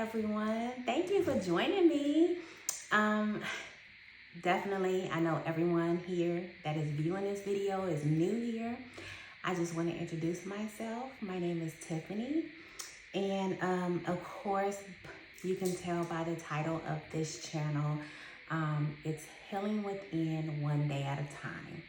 everyone. Thank you for joining me. Definitely, I know everyone here that is viewing this video is new here. I just want to introduce myself. My name is Tiffany. And of course, you can tell by the title of this channel, it's Healing Within One Day at a Time.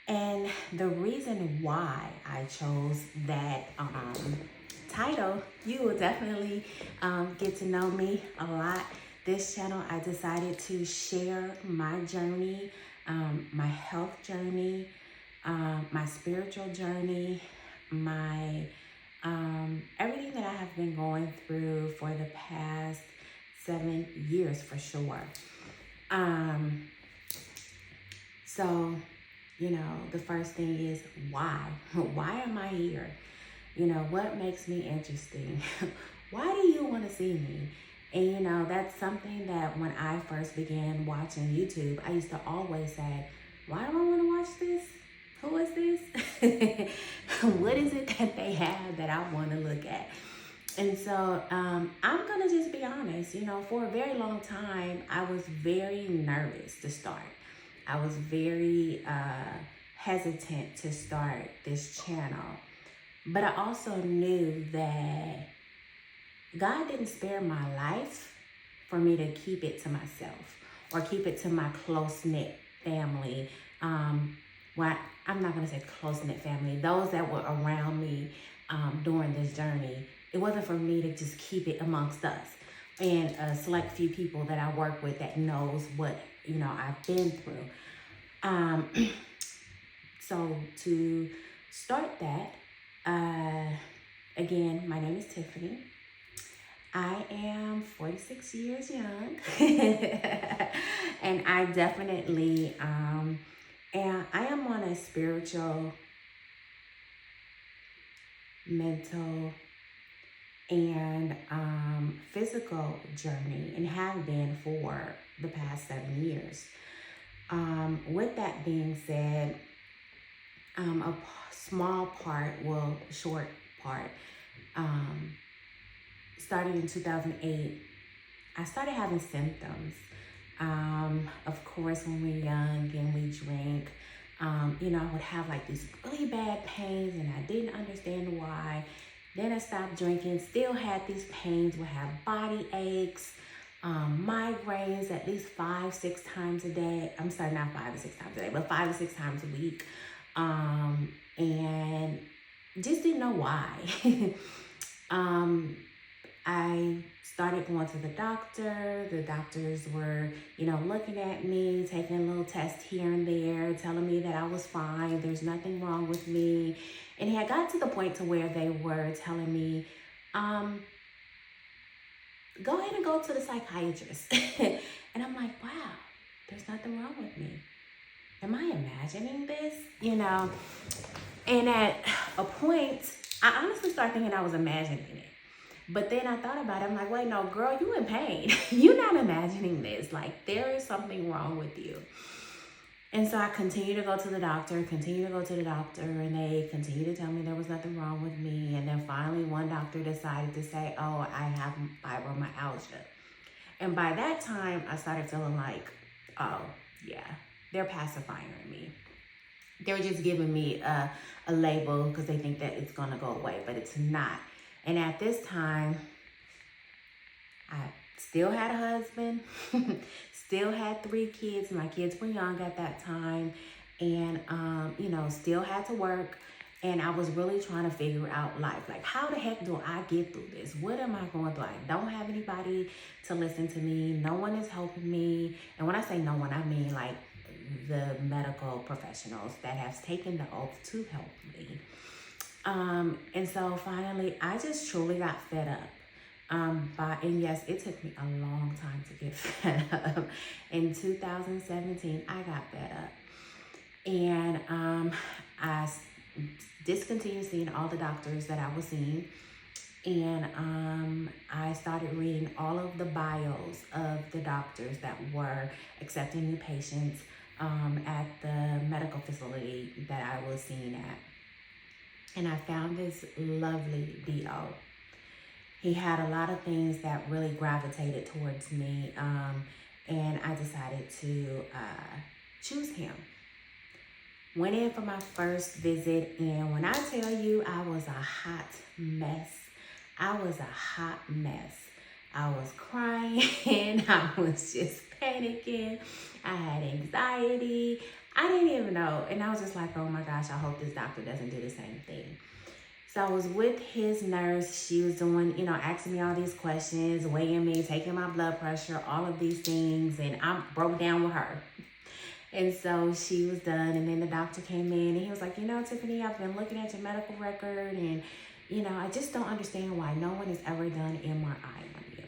And the reason why I chose that title, you will definitely get to know me a lot. This channel, I decided to share my journey, my health journey, my spiritual journey, my everything that I have been going through for the past 7 years for sure. So, you know, the first thing is why? Why am I here? You know, what makes me interesting? Why do you want to see me? And you know, that's something that when I first began watching YouTube, I used to always say, why do I want to watch this? Who is this? What is it that they have that I want to look at? And so I'm going to just be honest, you know, for a very long time, I was very nervous to start. I was very hesitant to start this channel. But I also knew that God didn't spare my life for me to keep it to myself or keep it to my close-knit family. Well, I'm not going to say close-knit family. Those that were around me during this journey. It wasn't for me to just keep it amongst us and a select few people that I work with that knows what, you know, I've been through. So to start that, again, my name is Tiffany. I am 46 years young, and I definitely, and I am on a spiritual, mental, and physical journey, and have been for the past 7 years. With that being said, a small part, well, short part, starting in 2008, I started having symptoms. Of course, when we're young and we drink, you know, I would have like these really bad pains and I didn't understand why. Then I stopped drinking, still had these pains, would have body aches, migraines at least 5-6 times a day. I'm sorry, not 5 or 6 times a day, but 5 or 6 times a week. And just didn't know why. I started going to the doctor. The doctors were, you know, looking at me, taking a little test here and there, telling me that I was fine. There's nothing wrong with me. And it had got to the point to where they were telling me, go ahead and go to the psychiatrist. And I'm like, wow, there's nothing wrong with me. Am I imagining this? You know, and at a point, I honestly started thinking I was imagining it. But then I thought about it. I'm like, wait, no, girl, you in pain. You're not imagining this. Like, there is something wrong with you. And so I continued to go to the doctor, and they continued to tell me there was nothing wrong with me. And then finally, one doctor decided to say, oh, I have fibromyalgia. And by that time, I started feeling like, oh, yeah, they're pacifying me. They're just giving me a label because they think that it's going to go away, but it's not. And at this time, I still had a husband, still had 3 kids. My kids were young at that time, and, you know, still had to work. And I was really trying to figure out life. Like, how the heck do I get through this? What am I going through? I don't have anybody to listen to me. No one is helping me. And when I say no one, I mean like the medical professionals that have taken the oath to help me. And so finally, I just truly got fed up. And yes, it took me a long time to get fed up. In 2017, I got fed up. And I discontinued seeing all the doctors that I was seeing. And I started reading all of the bios of the doctors that were accepting new patients at the medical facility that I was seen at. And I found this lovely DO. he had a lot of things that really gravitated towards me, and I decided to choose him. Went in for my first visit, and when I tell you I was a hot mess, I was a hot mess. I was crying, I was just panicking, I had anxiety, I didn't even know, and I was just like, oh my gosh, I hope this doctor doesn't do the same thing. So I was with his nurse. She was doing, asking me all these questions, weighing me, taking my blood pressure, all of these things. And I broke down with her. And so she was done. And then the doctor came in and he was like, Tiffany, I've been looking at your medical record. And, I just don't understand why no one has ever done MRI on you.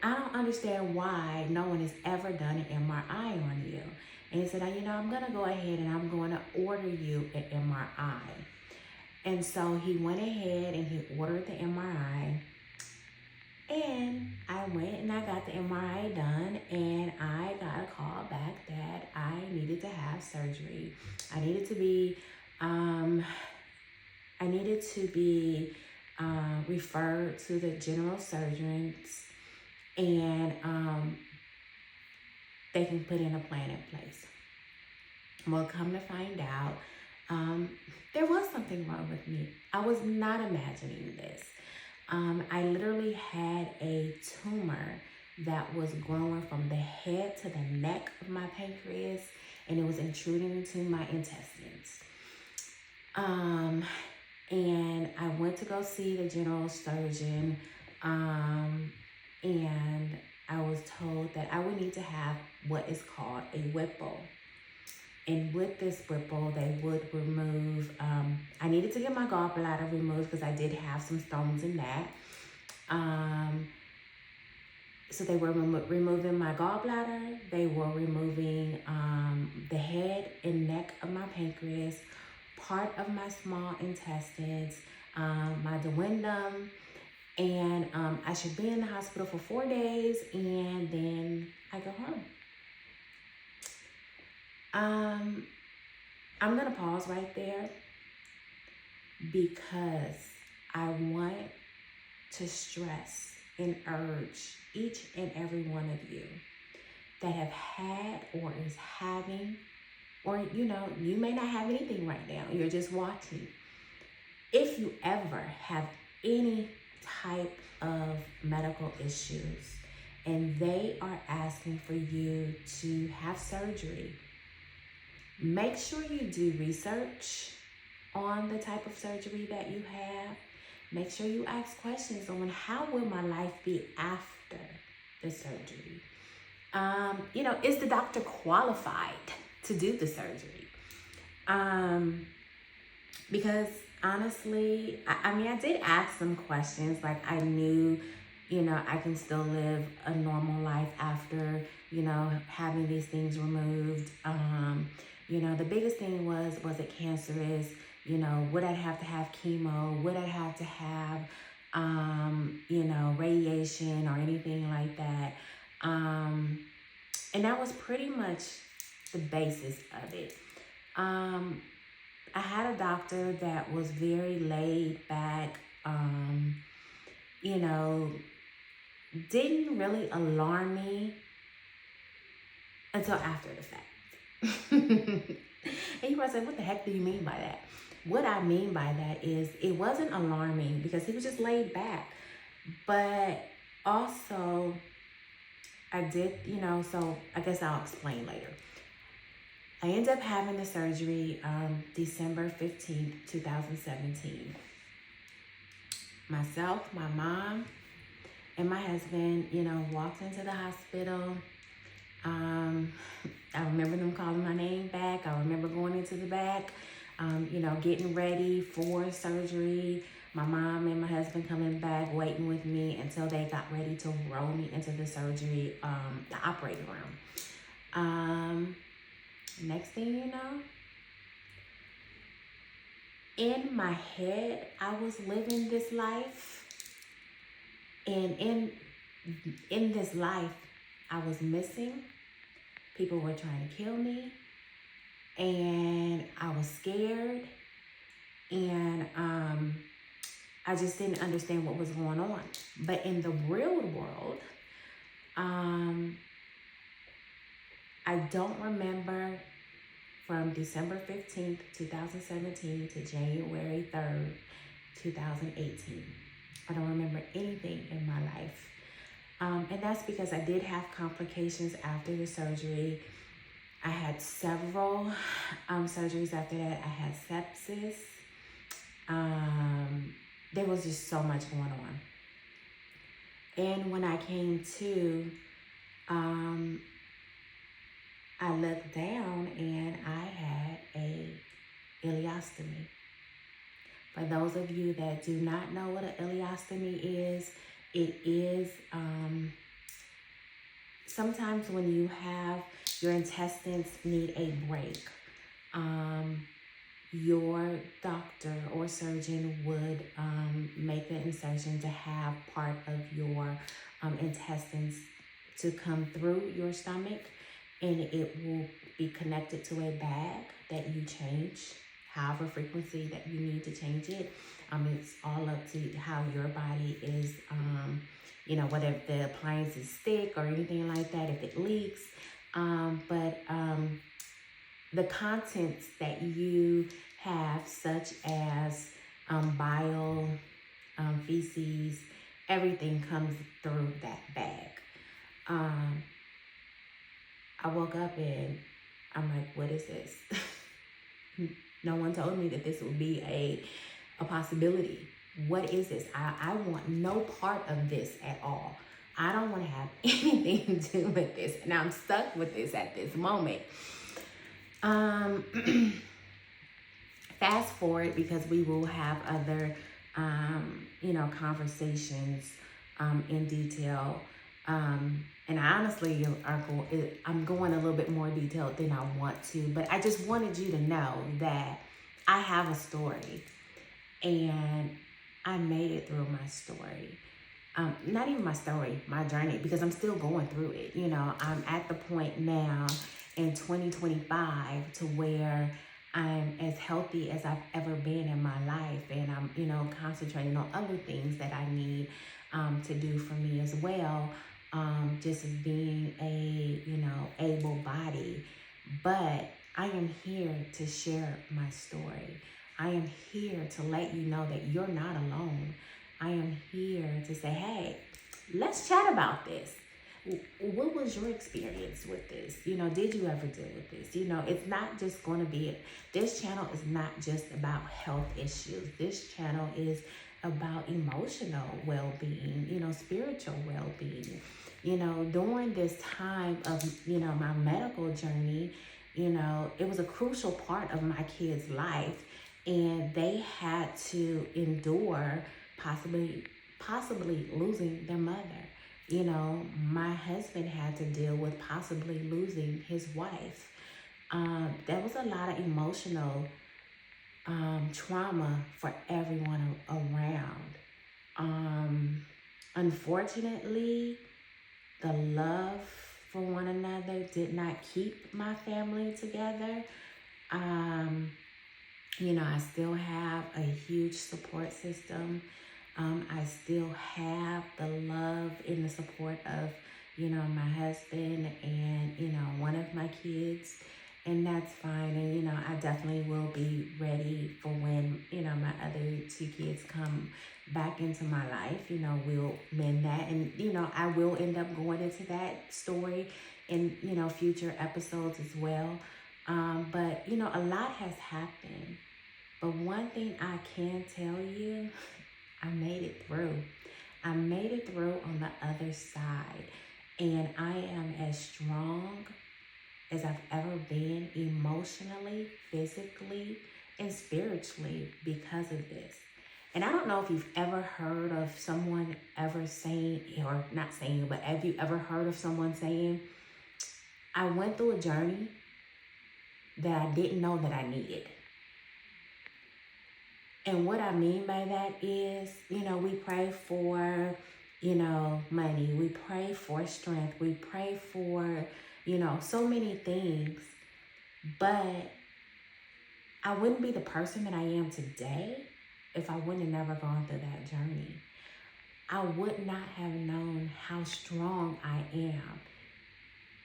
I don't understand why no one has ever done an MRI on you. And he said, I'm going to go ahead and I'm going to order you an MRI. And so he went ahead and he ordered the MRI, and I went and I got the MRI done, and I got a call back that I needed to have surgery. I needed to be referred to the general surgeons, and they can put in a plan in place. Well, come to find out, there was something wrong with me. I was not imagining this. I literally had a tumor that was growing from the head to the neck of my pancreas, and it was intruding into my intestines. And I went to go see the general surgeon, and I was told that I would need to have what is called a Whipple. And with this Whipple, they would remove, I needed to get my gallbladder removed because I did have some stones in that. So they were removing my gallbladder. They were removing the head and neck of my pancreas, part of my small intestines, my duodenum, and I should be in the hospital for 4 days, and then I go home. I'm going to pause right there because I want to stress and urge each and every one of you that have had or is having, or you may not have anything right now, you're just watching. If you ever have any type of medical issues and they are asking for you to have surgery, make sure you do research on the type of surgery that you have. Make sure you ask questions on how will my life be after the surgery. Is the doctor qualified to do the surgery? Because honestly, I did ask some questions. Like I knew, I can still live a normal life after, having these things removed. The biggest thing was it cancerous? Would I have to have chemo? Would I have to have, radiation or anything like that? And that was pretty much the basis of it. I had a doctor that was very laid back, didn't really alarm me until after the fact. And you probably say, what the heck do you mean by that? What I mean by that is it wasn't alarming because he was just laid back. But also, I did, so I guess I'll explain later. I ended up having the surgery December 15th, 2017. Myself, my mom, and my husband, walked into the hospital. I remember them calling my name back. I remember going into the back, getting ready for surgery. My mom and my husband coming back, waiting with me until they got ready to roll me into the surgery, the operating room. Next thing you know, in my head, I was living this life. And in this life, I was missing. People were trying to kill me. And I was scared. And I just didn't understand what was going on. But in the real world, I don't remember from December 15th, 2017 to January 3rd, 2018. I don't remember anything in my life. And that's because I did have complications after the surgery. I had several surgeries after that. I had sepsis. There was just so much going on. And when I came to, I looked down and I had a ileostomy. For those of you that do not know what an ileostomy is, it is sometimes when you have your intestines need a break, your doctor or surgeon would make an incision to have part of your intestines to come through your stomach, and it will be connected to a bag that you change however frequency that you need to change it. It's all up to how your body is, whether the appliance is thick or anything like that, if it leaks. But the contents that you have, such as bile, feces, everything comes through that bag. I woke up and I'm like, what is this? No one told me that this would be a possibility. What is this? I want no part of this at all. I don't want to have anything to do with this. And I'm stuck with this at this moment. Fast forward, because we will have other, conversations in detail. And I honestly I'm going a little bit more detailed than I want to, but I just wanted you to know that I have a story and I made it through my story. Not even my story, my journey, because I'm still going through it. I'm at the point now in 2025 to where I'm as healthy as I've ever been in my life. And I'm, concentrating on other things that I need to do for me as well. Just as being a, able body. But I am here to share my story. I am here to let you know that you're not alone. I am here to say, hey, let's chat about this. What was your experience with this? Did you ever deal with this? It's not just going to be, this channel is not just about health issues. This channel is about emotional well-being, spiritual well-being. During this time of, my medical journey, it was a crucial part of my kids' life, and they had to endure possibly losing their mother. My husband had to deal with possibly losing his wife. There was a lot of emotional trauma for everyone around. Unfortunately, the love for one another did not keep my family together. I still have a huge support system. I still have the love and the support of, my husband and, one of my kids. And that's fine. And, I definitely will be ready for when, my other two kids come back into my life. We'll mend that. And, I will end up going into that story in, future episodes as well. But, a lot has happened. But one thing I can tell you, I made it through. I made it through on the other side. And I am as strong as I've ever been emotionally, physically, and spiritually because of this. And I don't know if you've ever heard of someone ever saying, or not saying, but have you ever heard of someone saying, I went through a journey that I didn't know that I needed. And what I mean by that is, we pray for, money. We pray for strength. We pray for, so many things. But I wouldn't be the person that I am today if I wouldn't have never gone through that journey. I would not have known how strong I am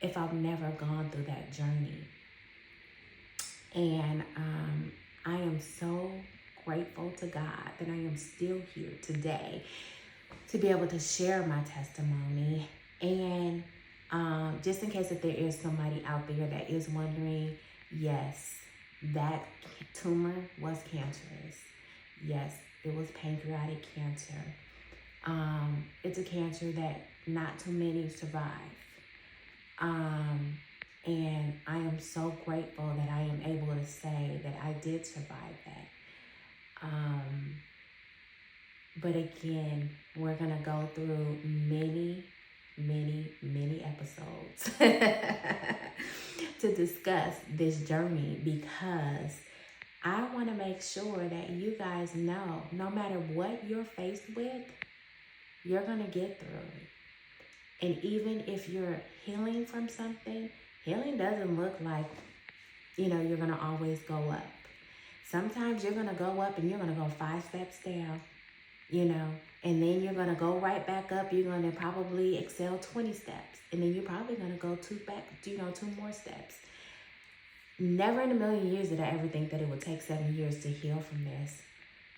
if I've never gone through that journey. And I am so grateful to God that I am still here today to be able to share my testimony. And just in case if there is somebody out there that is wondering, yes, that tumor was cancerous. Yes, it was pancreatic cancer. It's a cancer that not too many survive. And I am so grateful that I am able to say that I did survive that. But again, we're going to go through many episodes to discuss this journey, because I want to make sure that you guys know no matter what you're faced with, you're going to get through it. And even if you're healing from something, healing doesn't look like, you're going to always go up. Sometimes you're going to go up and you're going to go 5 steps down, and then you're going to go right back up. You're going to probably excel 20 steps. And then you're probably going to go 2 more steps. Never in a million years did I ever think that it would take 7 years to heal from this.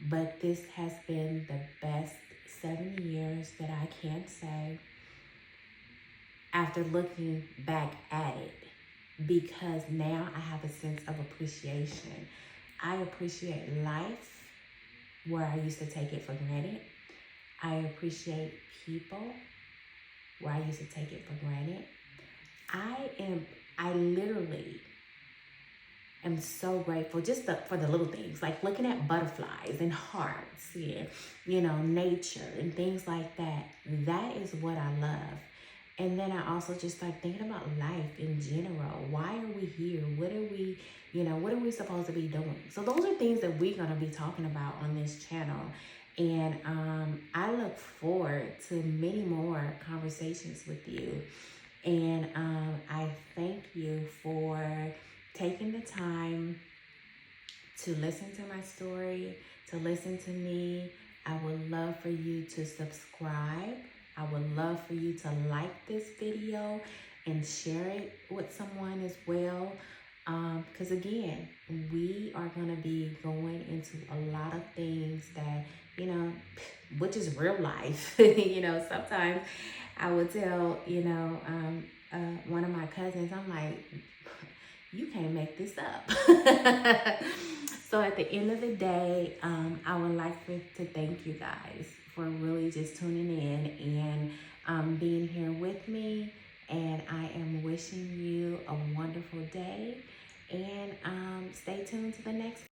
But this has been the best 7 years that I can say after looking back at it, because now I have a sense of appreciation. I appreciate life where I used to take it for granted. I appreciate people where I used to take it for granted. I literally am so grateful just for the little things, like looking at butterflies and hearts and, nature and things like that. That is what I love. And then I also just start thinking about life in general. Why are we here? What are we supposed to be doing? So those are things that we're going to be talking about on this channel. And I look forward to many more conversations with you. And I thank you for taking the time to listen to my story, to listen to me. I would love for you to subscribe. I would love for you to like this video and share it with someone as well. Because again, we are going to be going into a lot of things that, which is real life. Sometimes I would tell, one of my cousins, I'm like, you can't make this up. So at the end of the day, I would like to thank you guys for really just tuning in and being here with me. And I am wishing you a wonderful day. And stay tuned to the next